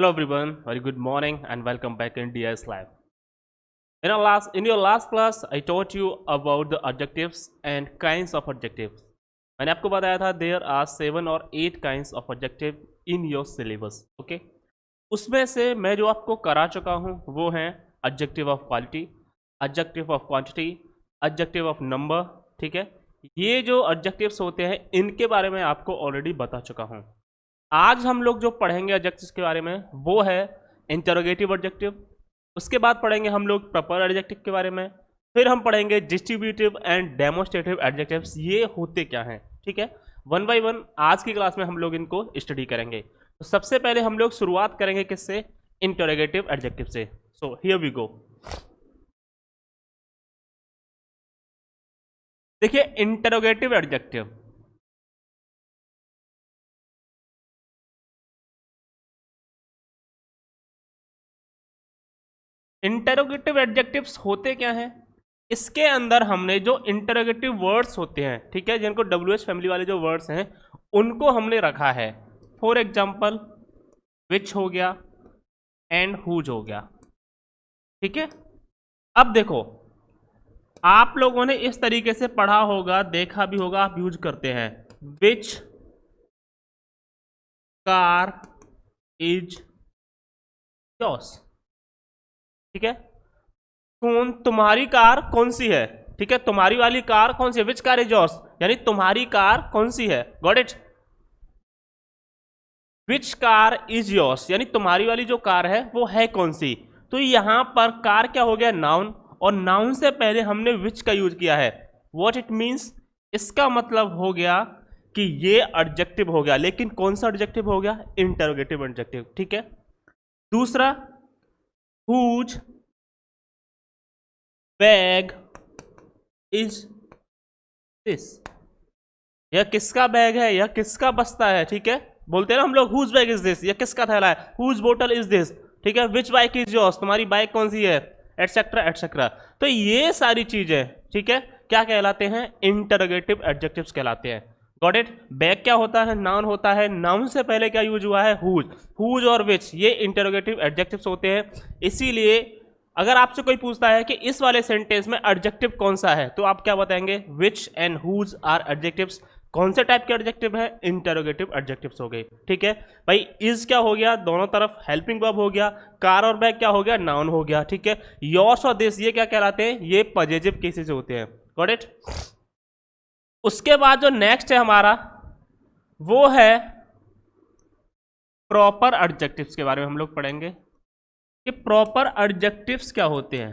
Hello everyone, very good morning and welcome back in DS Lab. In your last class, I taught you about the adjectives and kinds of adjectives. मैंने आपको बताया था there are 7 or 8 kinds of adjective in your syllabus. Okay? उसमें से मैं जो आपको करा चुका हूँ वो हैं adjective of quality, adjective of quantity, adjective of number. ठीक है, ये जो adjectives होते हैं इनके बारे में आपको ऑलरेडी बता चुका हूँ. आज हम लोग जो पढ़ेंगे एडजेक्टिव्स के बारे में वो है इंटरोगेटिव एडजेक्टिव. उसके बाद पढ़ेंगे हम लोग प्रॉपर एडजेक्टिव के बारे में. फिर हम पढ़ेंगे डिस्ट्रीब्यूटिव एंड डेमोस्ट्रेटिव एडजेक्टिव्स. ये होते क्या हैं, ठीक है, वन बाय वन आज की क्लास में हम लोग इनको स्टडी करेंगे. तो सबसे पहले हम लोग शुरुआत करेंगे किससे? इंटरोगेटिव एडजेक्टिव से. So here we go. देखिए इंटरोगेटिव एडजेक्टिव, इंटरोगेटिव एडजेक्टिव्स होते क्या हैं? इसके अंदर हमने जो इंटरोगेटिव वर्ड्स होते हैं, ठीक है, जिनको WH फैमिली वाले जो वर्ड्स हैं उनको हमने रखा है. फॉर एग्जाम्पल विच हो गया एंड हुज हो गया. ठीक है, अब देखो आप लोगों ने इस तरीके से पढ़ा होगा, देखा भी होगा, आप यूज करते हैं. Which car is yours. ठीक है, तुम्हारी कार कौन सी है? ठीक है, तुम्हारी वाली कार कौन सी है? विच कार इज योर्स, यानी तुम्हारी कार कौन सी है. Got it? Which car is yours यानी तुम्हारी वाली जो कार है वो है कौन सी. तो यहां पर कार क्या हो गया? नाउन. और नाउन से पहले हमने विच का यूज किया है. व्हाट इट मींस, इसका मतलब हो गया कि ये एडजेक्टिव हो गया. लेकिन कौन सा एडजेक्टिव हो गया? Interrogative adjective. ठीक है, दूसरा हुज बैग इज दिस, यह किसका बैग है, यह किसका बस्ता है. ठीक है, बोलते हैं ना हम लोग हुज बैग इज दिस, यह किसका थैला है. हुज बोतल इज दिस. ठीक है, विच बाइक इज योर्स, तुम्हारी बाइक कौन सी है, एटसेट्रा एटसेट्रा. तो ये सारी चीजें, ठीक है, क्या कहलाते हैं? इंटरोगेटिव एडजेक्टिव्स कहलाते हैं. Got it? बैग क्या होता है? नाउन होता है. नाउन से पहले क्या यूज हुआ है? हुज. हुज और विच ये इंटरोगेटिव एडजेक्टिव्स होते हैं. इसीलिए अगर आपसे कोई पूछता है कि इस वाले सेंटेंस में एडजेक्टिव कौन सा है, तो आप क्या बताएंगे? विच एंड हुज आर एडजेक्टिव्स. कौन से टाइप के एडजेक्टिव है? इंटरोगेटिव एडजेक्टिव्स हो गए. ठीक है भाई, इज क्या हो गया? दोनों तरफ हेल्पिंग वर्ब हो गया. कार और बैग क्या हो गया? नाउन हो गया. ठीक है, योर्स और दिस ये क्या कहलाते हैं? ये पॉजिटिव केसेस होते हैं. Got it? उसके बाद जो नेक्स्ट है हमारा वो है प्रॉपर एडजेक्टिव्स के बारे में हम लोग पढ़ेंगे कि प्रॉपर एडजेक्टिव्स क्या होते हैं.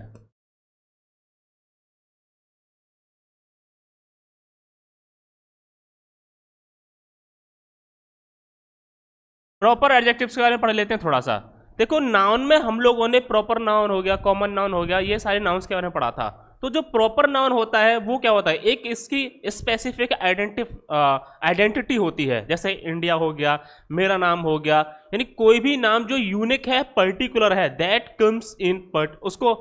प्रॉपर एडजेक्टिव्स के बारे में पढ़ लेते हैं थोड़ा सा. देखो नाउन में हम लोगों ने प्रॉपर नाउन हो गया, कॉमन नाउन हो गया, ये सारे नाउन्स के बारे में पढ़ा था. तो जो प्रॉपर नाउन होता है वो क्या होता है? एक इसकी स्पेसिफिक आइडेंटिटी होती है. जैसे इंडिया हो गया, मेरा नाम हो गया, यानी कोई भी नाम जो यूनिक है, पर्टिकुलर है, दैट कम्स इन उसको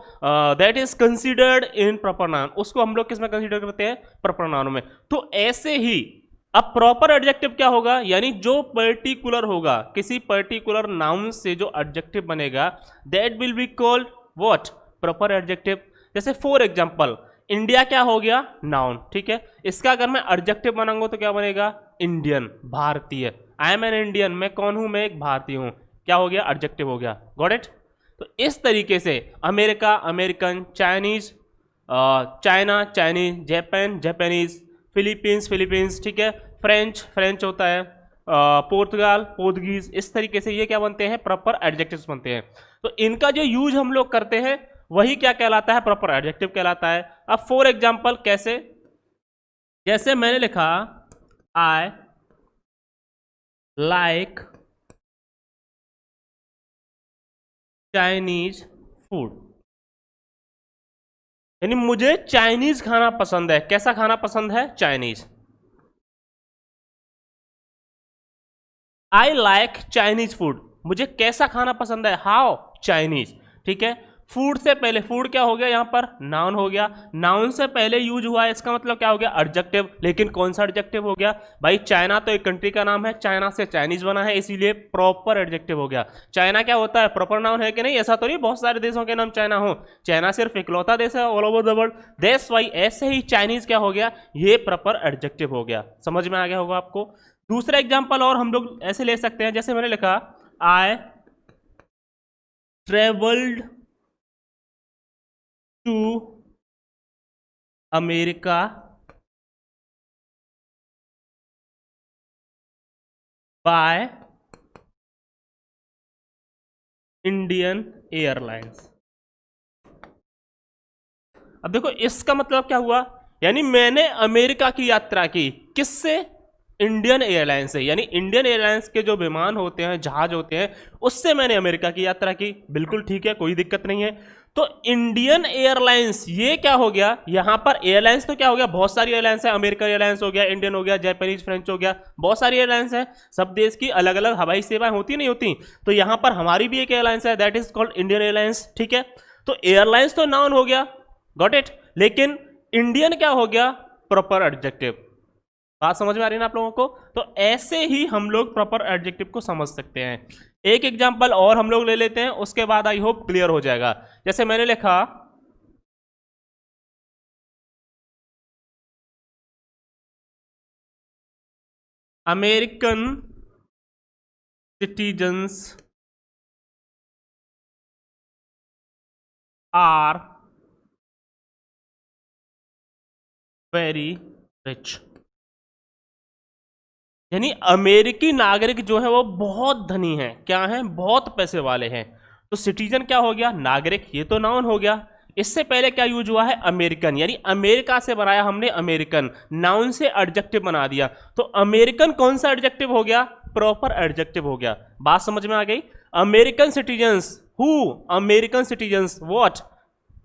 that is considered in proper noun. उसको हम लोग किस में कंसिडर करते हैं? प्रॉपर नाउन में. तो ऐसे ही अब प्रॉपर एडजेक्टिव क्या होगा? यानी जो पर्टिकुलर होगा, किसी पर्टिकुलर नाउन से जो एडजेक्टिव बनेगा, that will be called what? Proper adjective. जैसे फॉर एग्जांपल इंडिया क्या हो गया? नाउन. ठीक है, इसका अगर मैं एडजेक्टिव बनाऊंगा तो क्या बनेगा? इंडियन, भारतीय. आई एम एन इंडियन, मैं कौन हूं? मैं एक भारतीय हूं. क्या हो गया? एडजेक्टिव हो गया. Got it? तो इस तरीके से America, American, Chinese, China, Chinese, Japan, Japanese, Philippines, Philippines. ठीक है, फ्रेंच, फ्रेंच होता है, पोर्तुगाल, पोर्तुगीज. इस तरीके से ये क्या बनते हैं? प्रॉपर एडजेक्टिव्स बनते हैं. तो इनका जो यूज हम लोग करते हैं वही क्या कहलाता है? प्रॉपर एडजेक्टिव कहलाता है. अब फॉर एग्जांपल कैसे? जैसे मैंने लिखा आई लाइक चाइनीज फूड, यानी मुझे चाइनीज खाना पसंद है. कैसा खाना पसंद है? Chinese. I like Chinese food, मुझे कैसा खाना पसंद है? हाउ? चाइनीज. ठीक है, फूड से पहले, फूड क्या हो गया यहाँ पर, नाउन हो गया, नाउन से पहले यूज हुआ है, इसका मतलब क्या हो गया, एडजेक्टिव। लेकिन कौन सा एडजेक्टिव हो गया भाई, चाइना तो एक कंट्री का नाम है, चाइना से चाइनीज बना है, इसीलिए प्रॉपर एडजेक्टिव हो गया। चाइना क्या होता है, प्रॉपर नाउन है कि नहीं, ऐसा तो नहीं बहुत सारे देशों के नाम चाइना हो, चाइना सिर्फ इकलौता देश है ऑल ओवर द वर्ल्ड, देश वाई। ऐसे ही चाइनीज क्या हो गया, ये प्रॉपर एडजेक्टिव हो गया। समझ में आ गया होगा आपको। दूसरा एग्जाम्पल और हम लोग ऐसे ले सकते हैं, जैसे मैंने लिखा I travelled to America by Indian Airlines. अब देखो इसका मतलब क्या हुआ, यानी मैंने अमेरिका की यात्रा की, किससे, इंडियन एयरलाइंस से। यानी इंडियन एयरलाइंस के जो विमान होते हैं, जहाज होते हैं, उससे मैंने अमेरिका की यात्रा की। बिल्कुल ठीक है, कोई दिक्कत नहीं है। तो इंडियन एयरलाइंस ये क्या हो गया, यहां पर एयरलाइंस तो क्या हो गया, बहुत सारी एयरलाइंस है, अमेरिकन एयरलाइंस हो गया, इंडियन हो गया, जापानीज, फ्रेंच हो गया, बहुत सारी एयरलाइंस है, सब देश की अलग अलग हवाई सेवाएं होती नहीं होती। तो यहां पर हमारी भी एक एयरलाइंस है, that is called Indian airlines. ठीक है, तो एयरलाइंस तो नाउन हो गया, गॉट इट, लेकिन इंडियन क्या हो गया, प्रॉपर एडजेक्टिव। बात समझ में आ रही है ना आप लोगों को। तो ऐसे ही हम लोग प्रॉपर एडजेक्टिव को समझ सकते हैं। एक एग्जांपल और हम लोग ले लेते हैं, उसके बाद आई होप क्लियर हो जाएगा। जैसे मैंने लिखा American citizens are very rich, यानी अमेरिकी नागरिक जो है वो बहुत धनी हैं, क्या हैं, बहुत पैसे वाले हैं। तो सिटीजन क्या हो गया, नागरिक, ये तो नाउन हो गया। इससे पहले क्या यूज हुआ है, अमेरिकन, यानी अमेरिका से बनाया हमने अमेरिकन, नाउन से एडजेक्टिव बना दिया। तो अमेरिकन कौन सा एडजेक्टिव हो गया, प्रॉपर एडजेक्टिव हो गया। बात समझ में आ गई। American citizens, who, American citizens what,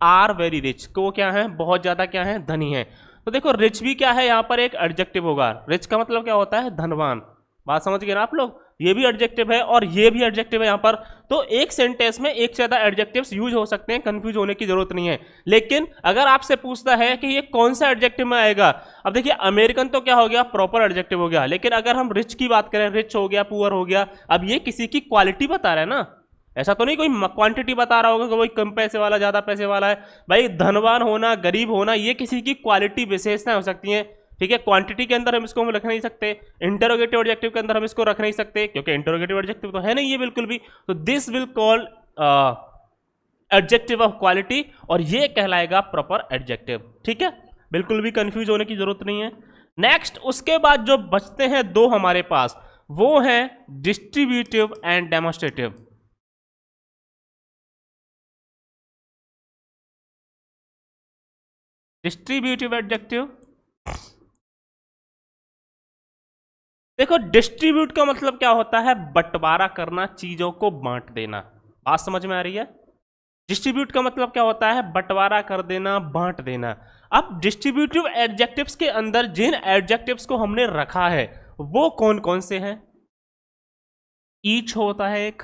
are very rich, को क्या है, बहुत ज्यादा क्या है, धनी है। तो देखो रिच भी क्या है, यहां पर एक एडजेक्टिव होगा। रिच का मतलब क्या होता है, धनवान। बात समझ गए ना आप लोग, ये भी एडजेक्टिव है और ये भी एडजेक्टिव है यहां पर। तो एक सेंटेंस में एक से ज्यादा एडजेक्टिव्स यूज हो सकते हैं, कंफ्यूज होने की जरूरत नहीं है। लेकिन अगर आपसे पूछता है कि ये कौन सा एडजेक्टिव में आएगा, अब देखिए अमेरिकन तो क्या हो गया, प्रॉपर एडजेक्टिव हो गया। लेकिन अगर हम रिच की बात करें, रिच हो गया, पुअर हो गया, अब ये किसी की क्वालिटी बता रहा है ना, ऐसा तो नहीं कोई क्वांटिटी बता रहा होगा कि कोई कम पैसे वाला ज्यादा पैसे वाला है। भाई धनवान होना, गरीब होना, ये किसी की क्वालिटी विशेषताएं हो सकती हैं। ठीक है, क्वांटिटी के अंदर हम इसको रख नहीं सकते, इंटरोगेटिव एडजेक्टिव के अंदर हम इसको रख नहीं सकते, क्योंकि इंटरोगेटिव एडजेक्टिव तो है नहीं ये बिल्कुल भी। तो this will call adjective of quality, और ये कहलाएगा प्रॉपर एडजेक्टिव। ठीक है, बिल्कुल भी कंफ्यूज होने की जरूरत नहीं है। नेक्स्ट, उसके बाद जो बचते हैं दो हमारे पास, वो है distributive and demonstrative. Distributive adjective, देखो डिस्ट्रीब्यूट का मतलब क्या होता है, बंटवारा करना, चीजों को बांट देना। बात समझ में आ रही है। डिस्ट्रीब्यूट का मतलब क्या होता है, बंटवारा कर देना, बांट देना। अब डिस्ट्रीब्यूटिव एडजेक्टिव्स के अंदर जिन एडजेक्टिव्स को हमने रखा है वो कौन कौन से हैं, ईच होता है एक,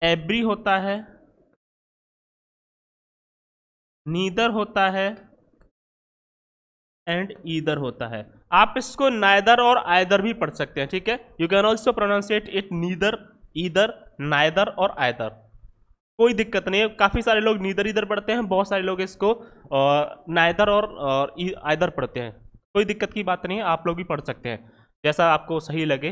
एवरी होता है, नीदर होता है, एंड ईदर होता है। आप इसको नाइदर और आइदर भी पढ़ सकते हैं। ठीक है, you can also pronunciate it neither, either, neither और आइदर, कोई दिक्कत नहीं है। काफी सारे लोग नीदर ईदर पढ़ते हैं, बहुत सारे लोग इसको नाइदर और आइदर पढ़ते हैं। कोई दिक्कत की बात नहीं है, आप लोग भी पढ़ सकते हैं जैसा आपको सही लगे।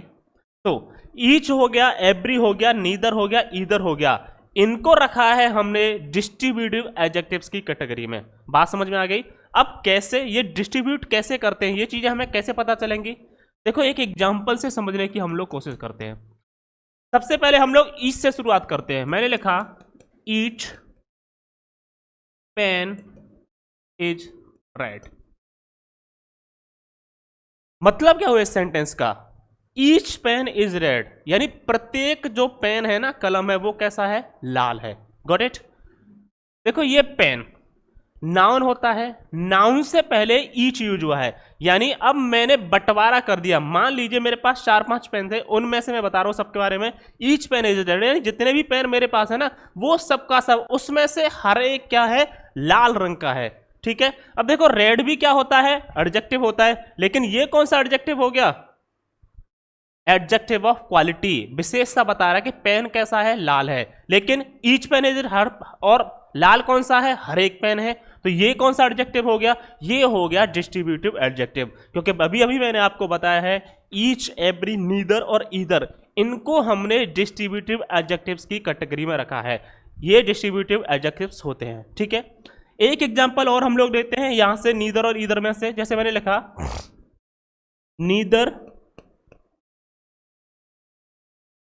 तो ईच हो गया, एवरी हो गया, नीदर हो गया, ईदर हो गया, इनको रखा है हमने डिस्ट्रीब्यूटिव एडजेक्टिव्स की कैटेगरी में। बात समझ में आ गई। अब कैसे ये डिस्ट्रीब्यूट कैसे करते हैं, ये चीजें हमें कैसे पता चलेंगी, देखो एक एग्जांपल से समझने की हम लोग कोशिश करते हैं। सबसे पहले हम लोग ईच से शुरुआत करते हैं। मैंने लिखा ईच पेन इज रेड। मतलब क्या हुआ इस सेंटेंस का, ईच पेन इज रेड, यानी प्रत्येक जो पेन है ना, कलम है, वो कैसा है, लाल है। Got it. देखो ये पेन, नाउन होता है, नाउन से पहले ईच यूज हुआ है, यानी अब मैंने बंटवारा कर दिया। मान लीजिए मेरे पास 4-5 पेन थे, उनमें से मैं बता रहा हूं सबके बारे में, ईच पेन इज रेड, यानी जितने भी पेन मेरे पास है ना वो सबका सब, उसमें से हर एक क्या है, लाल रंग का है। ठीक है, अब देखो रेड भी क्या होता है, एडजेक्टिव होता है, लेकिन ये कौन सा एडजेक्टिव हो गया, एडजेक्टिव ऑफ क्वालिटी, विशेषता बता रहा है कि पेन कैसा है, लाल है। लेकिन ईच पेन इज हर, और लाल कौन सा है, हर एक पेन है, तो ये कौन सा एडजेक्टिव हो गया, ये हो गया डिस्ट्रीब्यूटिव एडजेक्टिव। क्योंकि अभी अभी मैंने आपको बताया है ईच, एवरी, नीदर और ईदर, इनको हमने डिस्ट्रीब्यूटिव एडजेक्टिव्स की कैटेगरी में रखा है, ये डिस्ट्रीब्यूटिव एडजेक्टिव्स होते हैं। ठीक है, एक एग्जांपल और हम लोग देते हैं यहां से नीदर और ईदर में से, जैसे मैंने लिखा नीदर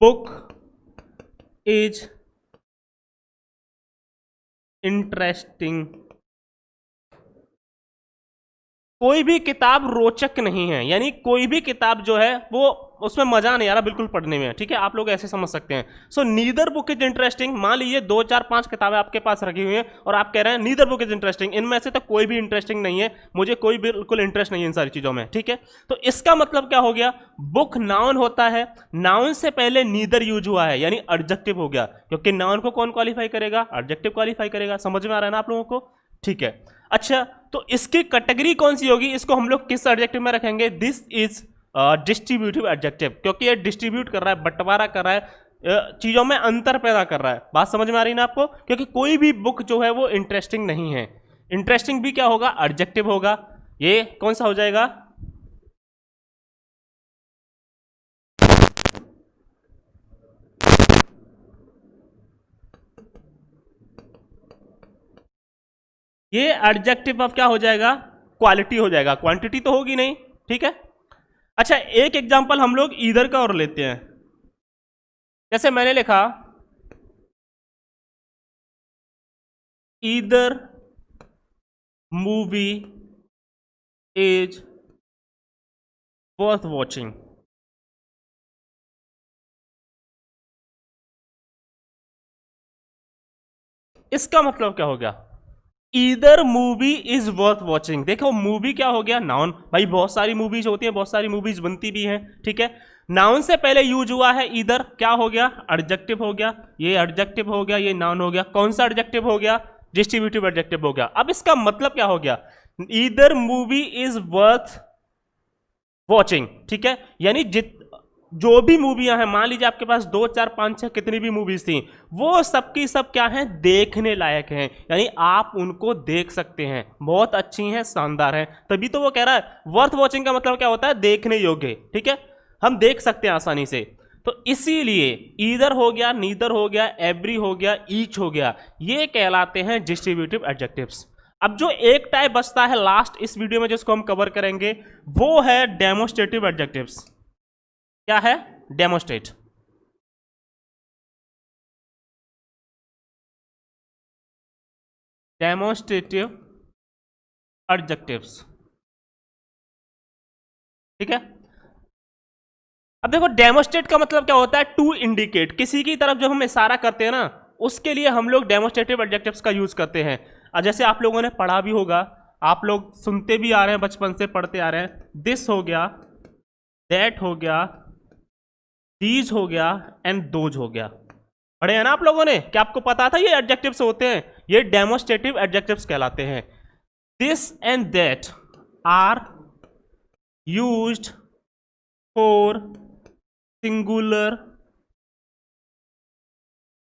बुक इज इंटरेस्टिंग, कोई भी किताब रोचक नहीं है, यानी कोई भी किताब जो है वो उसमें मजा नहीं आ रहा बिल्कुल पढ़ने में। ठीक है, आप लोग ऐसे समझ सकते हैं। सो नीदर बुक इज इंटरेस्टिंग, मान लीजिए 2, 4, 5 किताबें आपके पास रखी हुई हैं और आप कह रहे हैं नीदर बुक इज इंटरेस्टिंग, इनमें से तो कोई भी इंटरेस्टिंग नहीं है, मुझे कोई बिल्कुल इंटरेस्ट नहीं है इन सारी चीजों में। ठीक है, तो इसका मतलब क्या हो गया, बुक नाउन होता है, नाउन से पहले नीदर यूज हुआ है, यानी एडजेक्टिव हो गया, क्योंकि नाउन को कौन क्वालिफाई करेगा, एडजेक्टिव क्वालिफाई करेगा। समझ में आ रहा है ना आप लोगों को? ठीक है, अच्छा तो इसकी कैटेगरी कौन सी होगी, इसको हम लोग किस एडजेक्टिव में रखेंगे, दिस इज डिस्ट्रीब्यूटिव एडजेक्टिव, क्योंकि ये डिस्ट्रीब्यूट कर रहा है, बंटवारा कर रहा है, चीजों में अंतर पैदा कर रहा है। बात समझ में आ रही है ना आपको? क्योंकि कोई भी बुक जो है वो इंटरेस्टिंग नहीं है, इंटरेस्टिंग भी क्या होगा, एडजेक्टिव होगा, ये कौन सा हो जाएगा, ये एडजेक्टिव ऑफ क्या हो जाएगा, क्वालिटी हो जाएगा, क्वांटिटी तो होगी नहीं। ठीक है, अच्छा एक एग्जांपल हम लोग ईदर का और लेते हैं, जैसे मैंने लिखा either movie is worth watching, इसका मतलब क्या हो गया, either movie is worth watching. देखो मूवी क्या हो गया, नाउन, भाई बहुत सारी मूवीज होती हैं, बहुत सारी मूवीज बनती भी हैं। ठीक है, नाउन से पहले यूज हुआ है ईदर, क्या हो गया, एडजेक्टिव हो गया, ये एडजेक्टिव हो गया, ये नाउन हो गया, कौन सा एडजेक्टिव हो गया, डिस्ट्रीब्यूटिव एडजेक्टिव हो गया। अब इसका मतलब क्या हो गया, either movie is worth watching. ठीक है, यानी जो भी मूवियां हैं, मान लीजिए आपके पास 2, 4, 5, 6 कितनी भी मूवीज थी, वो सबकी सब क्या हैं, देखने लायक हैं, यानी आप उनको देख सकते हैं, बहुत अच्छी हैं, शानदार हैं, तभी तो वो कह रहा है वर्थ वॉचिंग का मतलब क्या होता है, देखने योग्य। ठीक है, हम देख सकते हैं आसानी से, तो इसीलिए ईदर हो गया, नीदर हो गया, एवरी हो गया, ईच हो गया, ये कहलाते हैं डिस्ट्रीब्यूटिव एडजेक्टिव्स। अब जो एक टाइप बचता है लास्ट इस वीडियो में जिसको हम कवर करेंगे, वो है डेमोस्ट्रेटिव एडजेक्टिव्स। क्या है, डेमोस्ट्रेट, डेमोस्ट्रेटिव एडजेक्टिव्स। ठीक है, अब देखो डेमोस्ट्रेट का मतलब क्या होता है, टू इंडिकेट, किसी की तरफ जब हम इशारा करते हैं ना, उसके लिए हम लोग डेमोस्ट्रेटिव एडजेक्टिव्स का यूज करते हैं। और जैसे आप लोगों ने पढ़ा भी होगा, आप लोग सुनते भी आ रहे हैं, बचपन से पढ़ते आ रहे हैं, दिस हो गया, दैट हो गया, दीज हो गया एंड दोज हो गया, पढ़े हैं ना आप लोगों ने? क्या आपको पता था ये एडजेक्टिव्स होते हैं, ये डेमोस्ट्रेटिव एडजेक्टिव्स कहलाते हैं। This and that are used for singular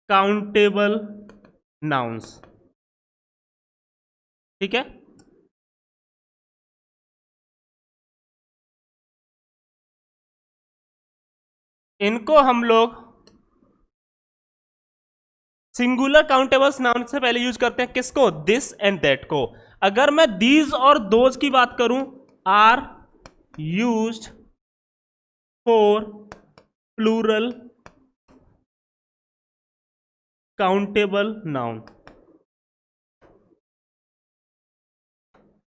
countable nouns. ठीक है, इनको हम लोग सिंगुलर काउंटेबल्स नाउन से पहले यूज करते हैं, किसको, दिस एंड दैट को। अगर मैं दीज और दोज की बात करूं, are used for plural countable noun.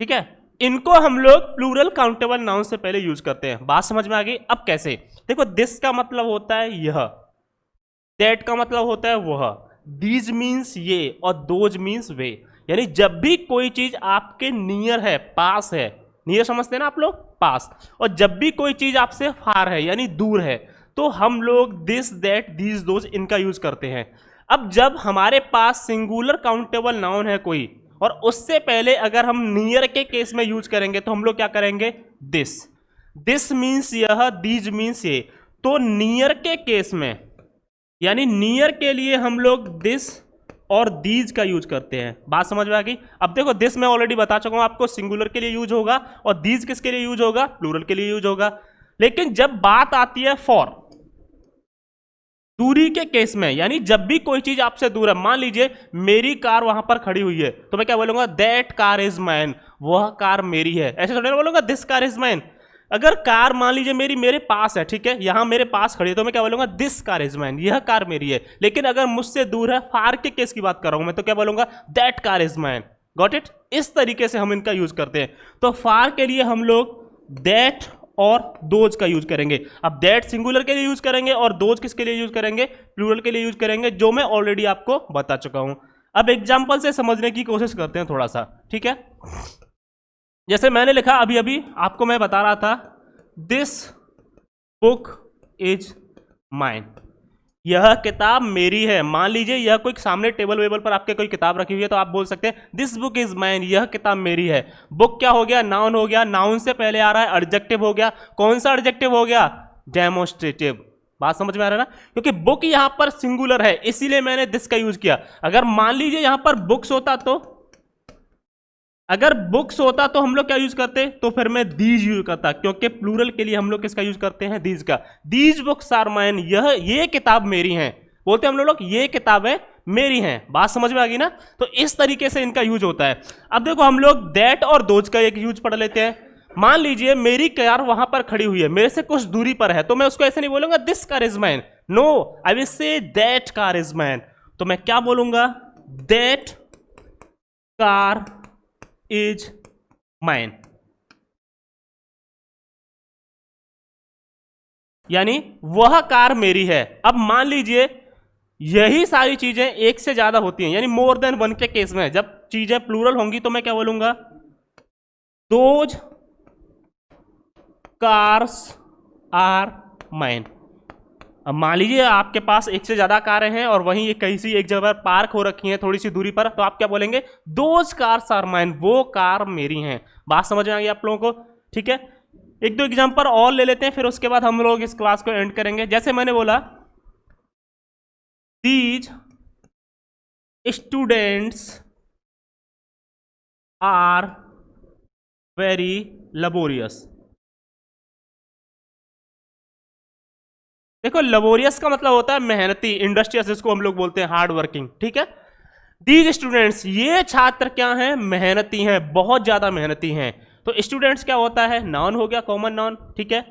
ठीक है, इनको हम लोग प्लूरल काउंटेबल नाउन से पहले यूज करते हैं। बात समझ में आ गई? अब कैसे, देखो दिस का मतलब होता है यह, दैट का मतलब होता है वह, दीज मीन्स ये, और दोज मीन्स वे, यानी जब भी कोई चीज आपके नियर है, पास है, नियर समझते हैं ना आप लोग, पास, और जब भी कोई चीज आपसे फार है यानी दूर है, तो हम लोग दिस, दैट, दीज, दोज इनका यूज करते हैं। अब जब हमारे पास सिंगुलर काउंटेबल नाउन है कोई, और उससे पहले अगर हम नियर के केस में यूज करेंगे तो हम लोग क्या करेंगे, दिस। दिस मीन्स यह, दीज मीन्स ये। तो नियर के केस में यानी नियर के लिए हम लोग दिस और दीज का यूज करते हैं। बात समझ में आ गई? अब देखो, दिस मैं ऑलरेडी बता चुका हूं आपको, सिंगुलर के लिए यूज होगा, और दीज किसके लिए यूज होगा, प्लूरल के लिए यूज होगा। लेकिन जब बात आती है फॉर, दूरी के केस में, यानी जब भी कोई चीज आपसे दूर है, मान लीजिए मेरी कार वहां पर खड़ी हुई है, तो मैं क्या बोलूंगा, दैट कार इज माइन, वह कार मेरी है। ऐसे थोड़ी ना बोलूंगा दिस कार इज माइन। अगर कार मान लीजिए मेरे पास है, ठीक है, यहां मेरे पास खड़ी है, तो मैं क्या बोलूंगा, दिस कार इज माइन, यह कार मेरी है। लेकिन अगर मुझसे दूर है, फार के केस की बात कर रहा हूं मैं, तो क्या बोलूंगा, that car is mine. Got it? इस तरीके से हम इनका यूज करते हैं। तो फार के लिए हम लोग दैट और दोज का यूज करेंगे। अब दैट सिंगुलर के लिए यूज करेंगे और दोज किसके लिए यूज करेंगे, प्लूरल के लिए यूज करेंगे, जो मैं ऑलरेडी आपको बता चुका हूं। अब एग्जांपल से समझने की कोशिश करते हैं थोड़ा सा, ठीक है। जैसे मैंने लिखा अभी अभी आपको मैं बता रहा था, दिस बुक इज माइन, यह किताब मेरी है। मान लीजिए यह कोई सामने टेबल वेबल पर आपके कोई किताब रखी हुई है, तो आप बोल सकते हैं दिस बुक इज माइन, यह किताब मेरी है। बुक क्या हो गया, नाउन हो गया, नाउन से पहले आ रहा है एडजेक्टिव हो गया। कौन सा एडजेक्टिव हो गया, डेमोन्स्ट्रेटिव। बात समझ में आ रहा है ना, क्योंकि बुक यहां पर सिंगुलर है, इसीलिए मैंने दिस का यूज किया। अगर मान लीजिए यहां पर बुक्स होता, तो अगर बुक्स होता तो हम लोग क्या यूज करते, तो फिर मैं दीज यूज करता, क्योंकि प्लूरल के लिए हम लोग किसका यूज करते हैं, दीज का। दीज बुक्स आर माइन, ये किताब मेरी है, बोलते हैं हम लोग ये किताबें मेरी हैं। बात समझ में आ गई ना। तो इस तरीके से इनका यूज होता है। अब देखो, हम लोग दैट और दोज का एक यूज पढ़ लेते हैं। मान लीजिए मेरी कार वहां पर खड़ी हुई है, मेरे से कुछ दूरी पर है, तो मैं उसको ऐसे नहीं बोलूंगा this car is mine, no, I will say that car is mine. तो मैं क्या बोलूंगा, दैट कार इज माइन, यानी वह कार मेरी है। अब मान लीजिए यही सारी चीजें एक से ज्यादा होती हैं, यानी मोर देन वन के केस में, जब चीजें प्लूरल होंगी, तो मैं क्या बोलूंगा, दोज कार्स आर माइन। अब मान लीजिए आपके पास एक से ज्यादा कारें हैं और वहीं कहीं सी एक जगह पार्क हो रखी हैं थोड़ी सी दूरी पर, तो आप क्या बोलेंगे, दोज कार्स आर माइन, वो कार मेरी हैं। बात समझ में आ गई आप लोगों को, ठीक है। एक दो एग्जांपल और ले लेते हैं, फिर उसके बाद हम लोग इस क्लास को एंड करेंगे। जैसे मैंने बोला, these students are very laborious. देखो, लेबोरियस का मतलब होता है मेहनती, इंडस्ट्रियस जिसको हम लोग बोलते हैं हार्ड वर्किंग, ठीक है। दीज स्टूडेंट्स, ये छात्र क्या हैं, मेहनती हैं, बहुत ज्यादा मेहनती हैं। तो स्टूडेंट्स क्या होता है, नाउन हो गया, कॉमन नाउन, ठीक है।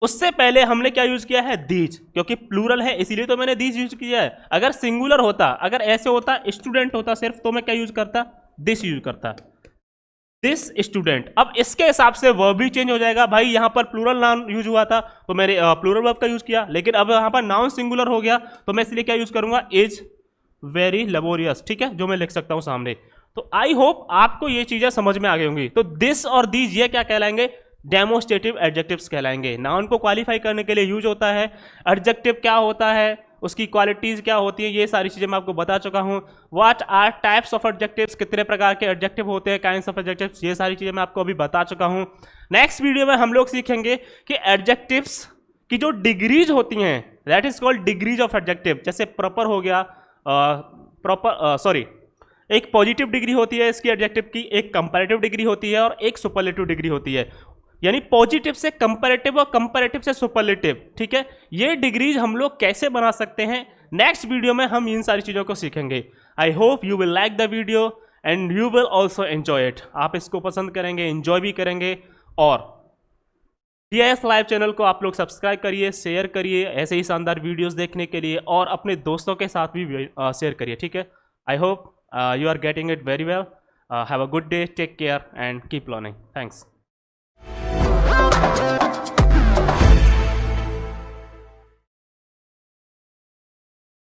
उससे पहले हमने क्या यूज किया है, दीज, क्योंकि प्लूरल है इसीलिए तो मैंने दीज यूज किया है। अगर सिंगुलर होता, अगर ऐसे होता स्टूडेंट होता सिर्फ, तो मैं क्या यूज करता, दिस यूज करता, दिस स्टूडेंट। अब इसके हिसाब से वर्ब भी चेंज हो जाएगा। भाई यहां पर प्लूरल नाउन यूज हुआ था, तो मैंने प्लूरल वर्ब का यूज किया, लेकिन अब यहां पर नाउन सिंगुलर हो गया, तो मैं इसलिए क्या यूज करूंगा, इज वेरी लेबोरियस, ठीक है, जो मैं लिख सकता हूं सामने। तो आई होप आपको ये चीजें समझ में आ गई होंगी। तो दिस और दीज ये क्या कहलाएंगे, डेमोन्स्ट्रेटिव एडजेक्टिव्स कहलाएंगे। नाउन को क्वालिफाई करने के लिए यूज होता है। एडजेक्टिव क्या होता है, उसकी क्वालिटीज क्या होती है, ये सारी चीजें मैं आपको बता चुका हूं। What are types of adjectives, कितने प्रकार के एडजेक्टिव होते हैं, काइंड्स ऑफ एडजेक्टिव्स, ये सारी चीजें मैं आपको अभी बता चुका हूं। नेक्स्ट वीडियो में हम लोग सीखेंगे कि एडजेक्टिव्स की जो डिग्रीज होती हैं, that is called degrees of adjective. जैसे प्रॉपर हो गया, एक पॉजिटिव डिग्री होती है इसकी एडजेक्टिव की, एक कंपैरेटिव डिग्री होती है और एक सुपरलेटिव डिग्री होती है। यानी पॉजिटिव से कंपैरेटिव और कंपैरेटिव से सुपरलेटिव, ठीक है। ये डिग्रीज हम लोग कैसे बना सकते हैं, नेक्स्ट वीडियो में हम इन सारी चीजों को सीखेंगे। I hope you will like the video and you will also enjoy it. आप इसको पसंद करेंगे, एंजॉय भी करेंगे। और TIS लाइव चैनल को आप लोग सब्सक्राइब करिए, शेयर करिए ऐसे ही शानदार वीडियोस देखने के लिए, और अपने दोस्तों के साथ भी शेयर करिए, ठीक है। I hope you are getting it very well. Have a good day, take care and keep learning. Thanks.